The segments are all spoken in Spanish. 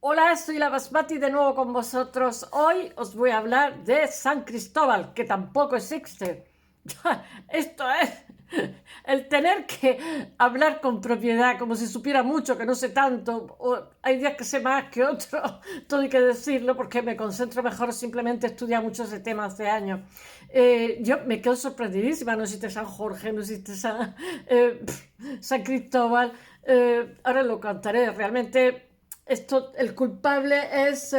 Hola, soy la Basmati de nuevo con vosotros. Hoy os voy a hablar de San Cristóbal, que tampoco existe. Esto es el tener que hablar con propiedad, como si supiera mucho, que no sé tanto. Hay días que sé más que otros, todo hay que decirlo, porque me concentro mejor simplemente estudiar mucho ese tema hace años. Yo me quedo sorprendidísima, no existe San Jorge, no existe San Cristóbal. Ahora lo contaré, realmente el culpable es,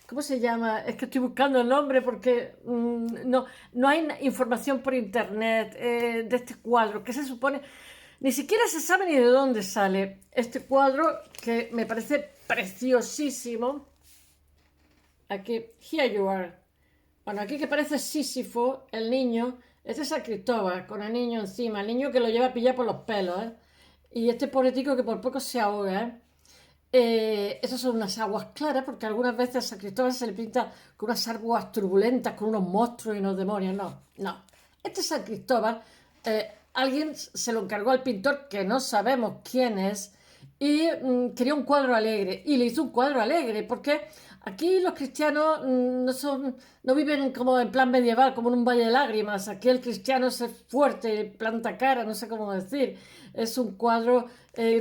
¿cómo se llama? Es que estoy buscando el nombre porque no hay información por internet de este cuadro, que se supone, ni siquiera se sabe ni de dónde sale este cuadro, que me parece preciosísimo. Aquí, here you are. Bueno, aquí que parece Sísifo, el niño, este es San Cristóbal, con el niño encima, el niño que lo lleva a pillar por los pelos, ¿eh? Y este pobretico que por poco se ahoga, ¿eh? Esas son unas aguas claras, porque algunas veces a San Cristóbal se le pinta con unas aguas turbulentas, con unos monstruos y unos demonios. No, no. Este San Cristóbal, alguien se lo encargó al pintor, que no sabemos quién es, y quería un cuadro alegre. Y le hizo un cuadro alegre, porque aquí los cristianos no viven como en plan medieval, como en un valle de lágrimas. Aquí el cristiano es fuerte, planta cara, no sé cómo decir. Es un cuadro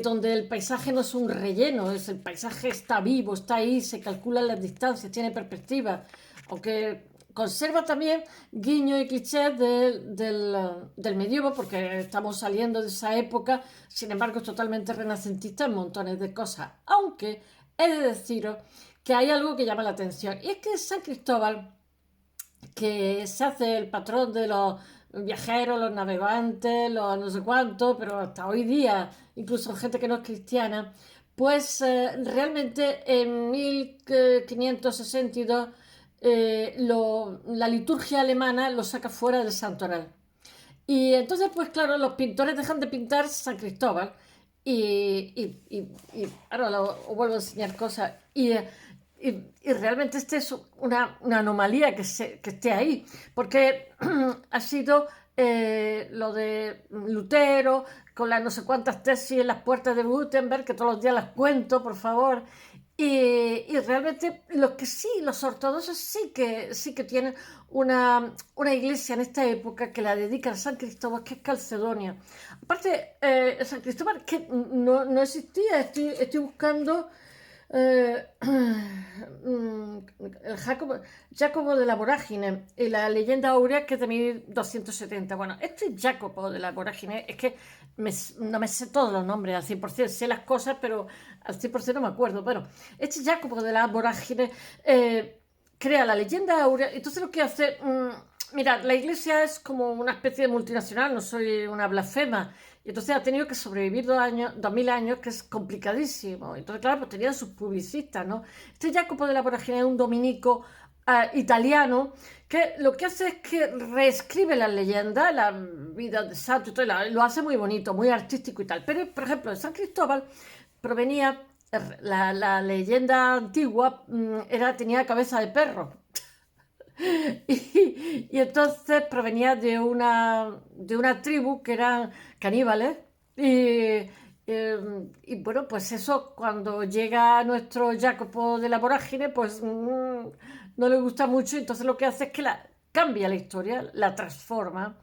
donde el paisaje no es un relleno, el paisaje está vivo, está ahí, se calculan las distancias, tiene perspectiva. Aunque conserva también guiños y clichés del medievo, porque estamos saliendo de esa época. Sin embargo, es totalmente renacentista en montones de cosas. Aunque he de deciros que hay algo que llama la atención, y es que San Cristóbal, que se hace el patrón de los viajeros, los navegantes, los no sé cuánto, pero hasta hoy día, incluso gente que no es cristiana, pues realmente en 1562 la liturgia alemana lo saca fuera del santoral. Y entonces, pues claro, los pintores dejan de pintar San Cristóbal y ahora os vuelvo a enseñar cosas. Y realmente este es una anomalía que esté ahí, porque ha sido lo de Lutero, con las no sé cuántas tesis en las puertas de Gutenberg, que todos los días las cuento, por favor. Y realmente los ortodoxos sí que tienen una iglesia en esta época que la dedican a San Cristóbal, que es Calcedonia. Aparte, San Cristóbal que no existía, estoy buscando eh, el Jacobo de la Vorágine y la leyenda áurea, que es de 1270. Bueno, este Jacobo de la Vorágine es que no me sé todos los nombres al 100%, sé las cosas, pero al 100% no me acuerdo. Bueno, este Jacobo de la Vorágine crea la leyenda áurea. Entonces lo que hace, mirad, la iglesia es como una especie de multinacional, no soy una blasfema, y entonces ha tenido que sobrevivir 2000 años, que es complicadísimo. Entonces, claro, pues tenían sus publicistas, ¿no? Este Jacopo de la Voragine es un dominico italiano, que lo que hace es que reescribe las leyendas, la vida de santo y todo, lo hace muy bonito, muy artístico y tal. Pero, por ejemplo, de San Cristóbal provenía, la leyenda antigua tenía cabeza de perro. Y entonces provenía de una tribu que eran caníbales. Y bueno, pues eso, cuando llega nuestro Jacopo de la Vorágine, pues no le gusta mucho. Entonces lo que hace es que cambia la historia, la transforma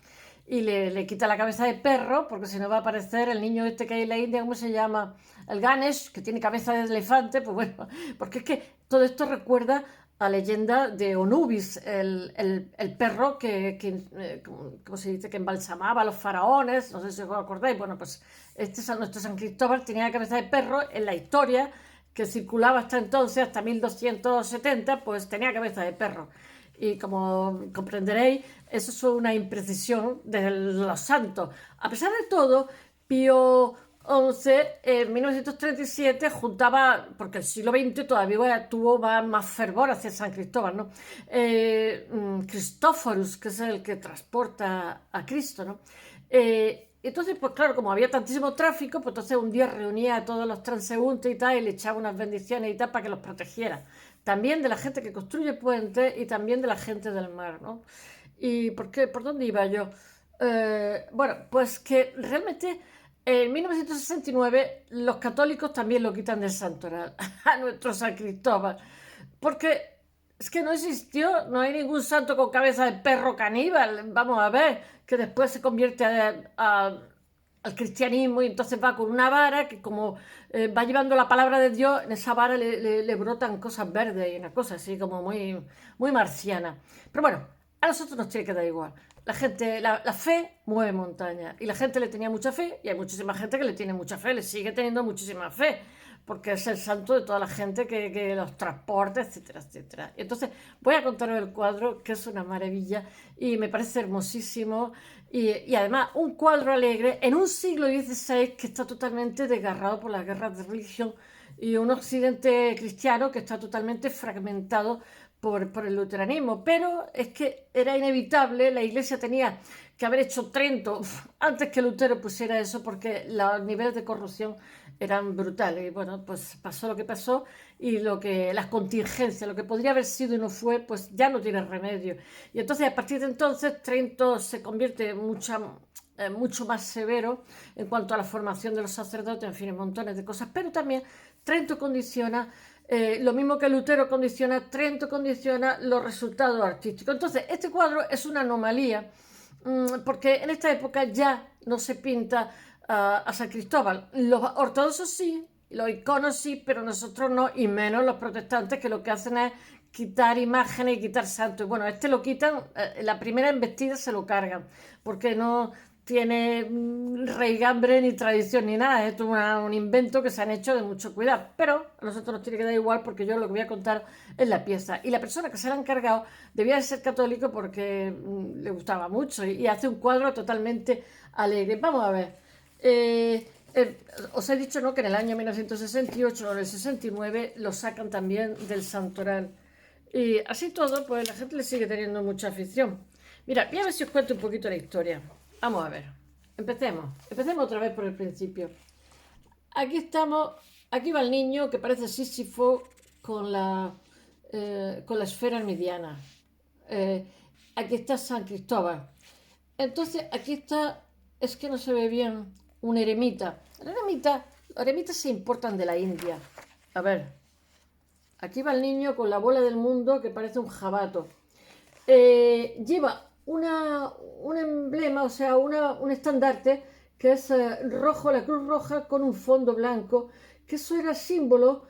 y le quita la cabeza de perro, porque si no va a aparecer el niño este que hay en la India, ¿cómo se llama? El Ganesh, que tiene cabeza de elefante. Pues bueno, porque es que todo esto recuerda a leyenda de Onubis, el perro ¿cómo se dice? Que embalsamaba a los faraones, no sé si os acordáis. Bueno, pues nuestro San Cristóbal tenía cabeza de perro en la historia que circulaba hasta entonces, hasta 1270, pues tenía cabeza de perro. Y como comprenderéis, eso es una imprecisión de los santos. A pesar de todo, Pío XI en 1937 juntaba, porque el siglo XX todavía tuvo más fervor hacia San Cristóbal, ¿no? Cristóforos, que es el que transporta a Cristo, ¿no? Entonces, pues claro, como había tantísimo tráfico, pues entonces un día reunía a todos los transeúntes y tal, y le echaba unas bendiciones y tal para que los protegiera. También de la gente que construye puentes y también de la gente del mar, ¿no? ¿Y por qué? ¿Por dónde iba yo? Bueno, pues que realmente En 1969 los católicos también lo quitan del santoral a nuestro San Cristóbal, porque es que no existió, no hay ningún santo con cabeza de perro caníbal, vamos a ver, que después se convierte al cristianismo y entonces va con una vara que como va llevando la palabra de Dios, en esa vara le brotan cosas verdes y una cosa así como muy, muy marciana. Pero bueno, a nosotros nos tiene que dar igual. La gente, la fe mueve montañas y la gente le tenía mucha fe y hay muchísima gente que le tiene mucha fe, le sigue teniendo muchísima fe porque es el santo de toda la gente que los transporta, etcétera, etcétera. Entonces voy a contaros el cuadro, que es una maravilla y me parece hermosísimo y además un cuadro alegre en un siglo XVI que está totalmente desgarrado por las guerras de religión y un occidente cristiano que está totalmente fragmentado por el luteranismo, pero es que era inevitable, la iglesia tenía que haber hecho Trento antes que Lutero pusiera eso porque los niveles de corrupción eran brutales. Y bueno, pues pasó lo que pasó y las contingencias, lo que podría haber sido y no fue, pues ya no tiene remedio. Y entonces a partir de entonces Trento se convierte en mucho más severo en cuanto a la formación de los sacerdotes, en fin, en montones de cosas, pero también Trento condiciona lo mismo que Lutero condiciona, Trento condiciona los resultados artísticos. Entonces, este cuadro es una anomalía, porque en esta época ya no se pinta a San Cristóbal. Los ortodoxos sí, los iconos sí, pero nosotros no, y menos los protestantes, que lo que hacen es quitar imágenes y quitar santos. Bueno, este lo quitan, la primera embestida se lo cargan, porque no tiene raigambre ni tradición ni nada, es un invento que se han hecho de mucho cuidado, pero a nosotros nos tiene que dar igual porque yo lo que voy a contar es la pieza y la persona que se la ha encargado debía de ser católico porque le gustaba mucho y hace un cuadro totalmente alegre. Vamos a ver, os he dicho, ¿no?, que en el año 1968 o en el 69 lo sacan también del santoral y así todo, pues la gente le sigue teniendo mucha afición. Mira, voy a ver si os cuento un poquito la historia. Vamos a ver, empecemos otra vez por el principio. Aquí estamos, aquí va el niño que parece Sísifo con la esfera mediana. Aquí está San Cristóbal. Entonces aquí está, es que no se ve bien, un eremita. Los eremitas se importan de la India. A ver, aquí va el niño con la bola del mundo que parece un jabato. Lleva un emblema, o sea, un estandarte que es rojo, la cruz roja con un fondo blanco, que eso era símbolo,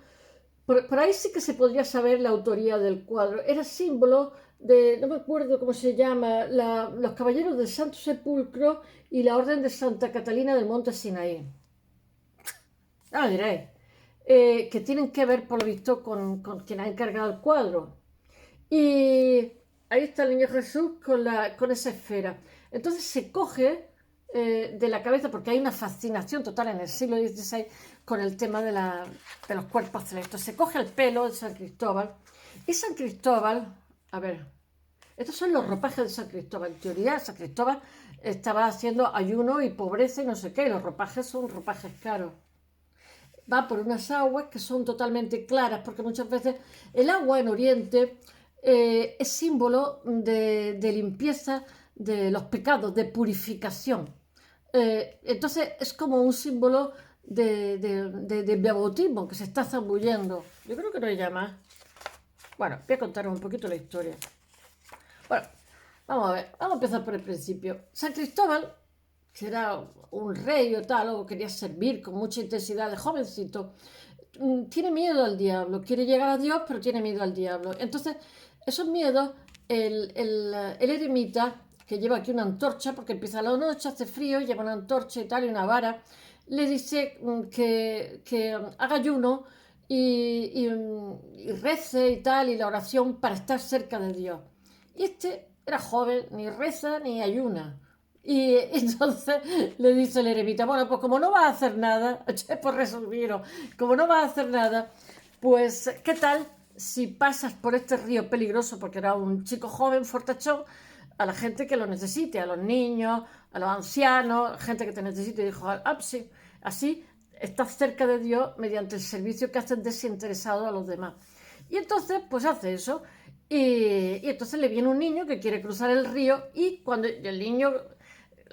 por ahí sí que se podría saber la autoría del cuadro, era símbolo de, no me acuerdo cómo se llama, los caballeros del Santo Sepulcro y la Orden de Santa Catalina del Monte Sinaí. Ah, diréis, que tienen que ver, por lo visto, con quien ha encargado el cuadro. Y ahí está el niño Jesús con esa esfera. Entonces se coge de la cabeza, porque hay una fascinación total en el siglo XVI con el tema de los cuerpos celestes. Se coge el pelo de San Cristóbal y San Cristóbal, a ver, estos son los ropajes de San Cristóbal. En teoría, San Cristóbal estaba haciendo ayuno y pobreza y no sé qué, y los ropajes son ropajes caros. Va por unas aguas que son totalmente claras, porque muchas veces el agua en Oriente es símbolo de limpieza de los pecados, de purificación. Entonces es como un símbolo de bautismo que se está zambullendo. Yo creo que no hay ya más. Bueno, voy a contaros un poquito la historia. Bueno, vamos a ver, vamos a empezar por el principio. San Cristóbal, que era un rey o tal, o quería servir con mucha intensidad de jovencito, tiene miedo al diablo, quiere llegar a Dios, pero tiene miedo al diablo. Entonces, esos miedos, el eremita, que lleva aquí una antorcha, porque empieza la noche, hace frío, lleva una antorcha y tal, y una vara, le dice que haga ayuno y rece y tal, y la oración para estar cerca de Dios. Y este era joven, ni reza ni ayuna. Y entonces le dice el eremita, bueno, pues como no vas a hacer nada, por resolverlo, como no vas a hacer nada, pues ¿qué tal si pasas por este río peligroso? Porque era un chico joven, fortachón, a la gente que lo necesite, a los niños, a los ancianos, gente que te necesite. Y dijo, ah, sí, así estás cerca de Dios mediante el servicio que hacen desinteresado a los demás. Y entonces, pues hace eso. Y entonces le viene un niño que quiere cruzar el río y cuando el niño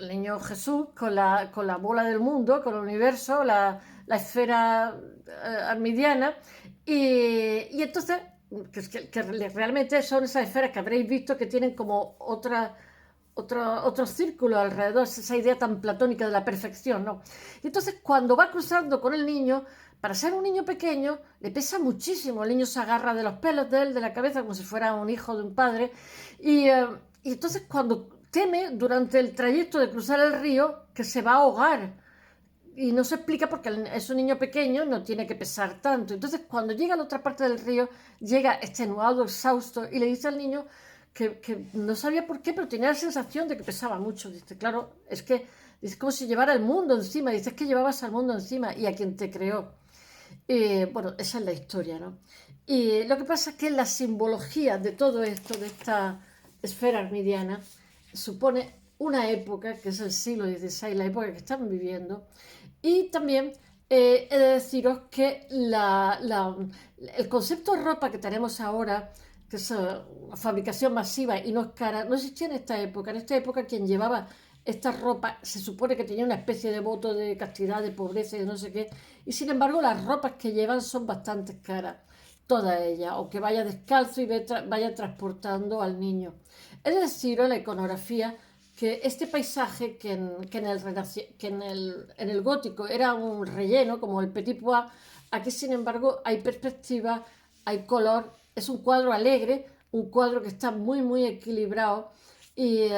el niño Jesús con la bola del mundo, con el universo, la esfera armidiana, y entonces, que realmente son esas esferas que habréis visto que tienen como otro círculo alrededor, esa idea tan platónica de la perfección, ¿no? Y entonces cuando va cruzando con el niño, para ser un niño pequeño, le pesa muchísimo. El niño se agarra de los pelos de él, de la cabeza, como si fuera un hijo de un padre. Y entonces cuando teme durante el trayecto de cruzar el río que se va a ahogar. Y no se explica porque es un niño pequeño, no tiene que pesar tanto. Entonces cuando llega a la otra parte del río, llega extenuado, exhausto, y le dice al niño que no sabía por qué, pero tenía la sensación de que pesaba mucho. Dice, claro, es que es como si llevara el mundo encima. Dice, es que llevabas al mundo encima y a quien te creó. Bueno, esa es la historia, ¿no? Y lo que pasa es que la simbología de todo esto, de esta esfera armidiana, supone una época, que es el siglo XVI, la época que estamos viviendo, y también he de deciros que el concepto de ropa que tenemos ahora, que es fabricación masiva y no es cara, no existía en esta época. En esta época quien llevaba esta ropa se supone que tenía una especie de voto de castidad, de pobreza y de no sé qué, y sin embargo las ropas que llevan son bastante caras, toda ella, o que vaya descalzo y vaya transportando al niño. Es decir, la iconografía, que este paisaje en el gótico era un relleno, como el Petit Pois, aquí sin embargo hay perspectiva, hay color, es un cuadro alegre, un cuadro que está muy muy equilibrado y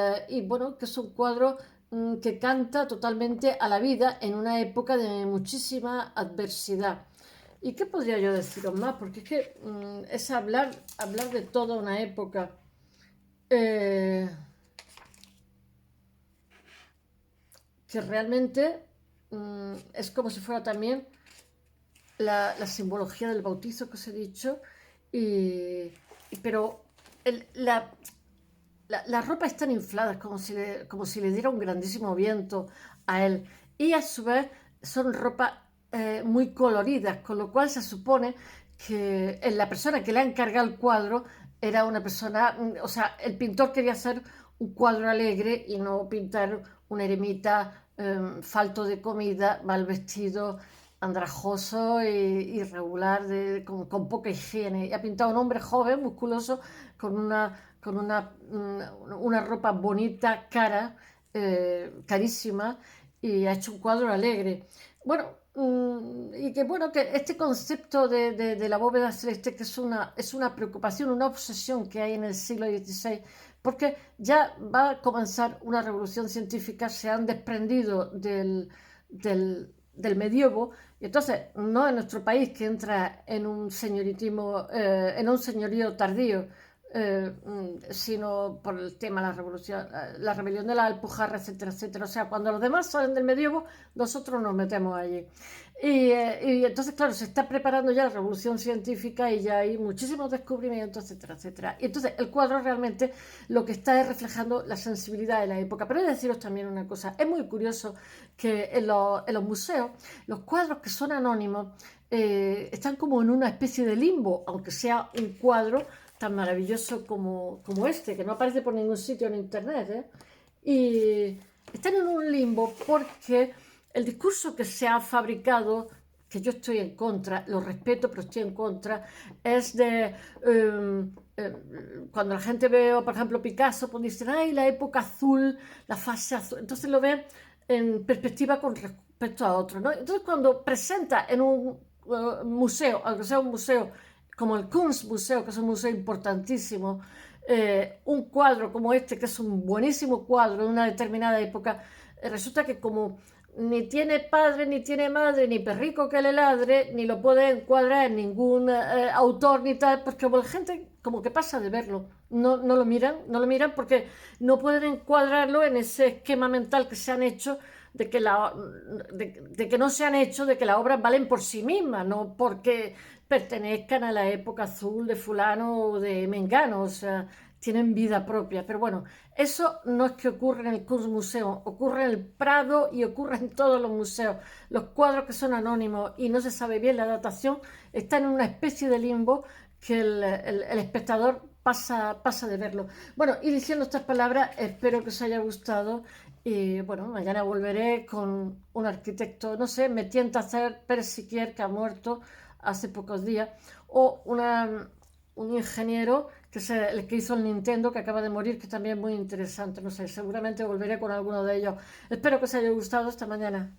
bueno, que es un cuadro que canta totalmente a la vida en una época de muchísima adversidad. ¿Y qué podría yo deciros más? Porque es que es hablar de toda una época. Eh, que realmente es como si fuera también la simbología del bautizo que os he dicho, pero las ropas están infladas como si le diera un grandísimo viento a él, y a su vez son ropas muy coloridas, con lo cual se supone que la persona que le ha encargado el cuadro era una persona, o sea, el pintor quería hacer un cuadro alegre y no pintar una eremita falto de comida, mal vestido, andrajoso e irregular, con poca higiene. Y ha pintado a un hombre joven, musculoso, con una ropa bonita, cara, carísima, y ha hecho un cuadro alegre. Bueno, y que bueno, que este concepto de la bóveda celeste, que es una preocupación, una obsesión que hay en el siglo XVI, porque ya va a comenzar una revolución científica, se han desprendido del medievo, y entonces no en nuestro país, que entra en un señoritismo, en un señorío tardío, sino por el tema de la rebelión de la Alpujarra, etcétera, etcétera. O sea, cuando los demás salen del medievo, nosotros nos metemos allí. Y entonces, claro, se está preparando ya la revolución científica y ya hay muchísimos descubrimientos, etcétera, etcétera. Y entonces el cuadro realmente lo que está es reflejando la sensibilidad de la época. Pero he de deciros también una cosa, es muy curioso que en los museos, los cuadros que son anónimos están como en una especie de limbo, aunque sea un cuadro tan maravilloso como este, que no aparece por ningún sitio en internet, y están en un limbo porque el discurso que se ha fabricado, que yo estoy en contra, lo respeto, pero estoy en contra, es de cuando la gente ve, por ejemplo, Picasso, pues dicen, ay, la época azul, la fase azul, entonces lo ven en perspectiva con respecto a otro, ¿no? Entonces cuando presenta en un museo, aunque sea un museo como el Kunstmuseum, que es un museo importantísimo, un cuadro como este, que es un buenísimo cuadro de una determinada época, resulta que como ni tiene padre, ni tiene madre, ni perrico que le ladre, ni lo puede encuadrar en ningún autor ni tal, porque como la gente como que pasa de verlo, no lo miran porque no pueden encuadrarlo en ese esquema mental que se han hecho de que no se han hecho, de que las obras valen por sí mismas, no porque pertenezcan a la época azul de fulano o de mengano, o sea, tienen vida propia. Pero bueno, eso no es que ocurre en el Kunstmuseum, ocurre en el Prado y ocurre en todos los museos. Los cuadros que son anónimos y no se sabe bien la datación están en una especie de limbo que el espectador pasa de verlo. Bueno, y diciendo estas palabras, espero que os haya gustado Y bueno, mañana volveré con un arquitecto, no sé, me tienta a hacer Persiquier, que ha muerto hace pocos días, o un ingeniero que es el que hizo el Nintendo, que acaba de morir, que también es muy interesante. No sé, seguramente volveré con alguno de ellos. Espero que os haya gustado esta mañana.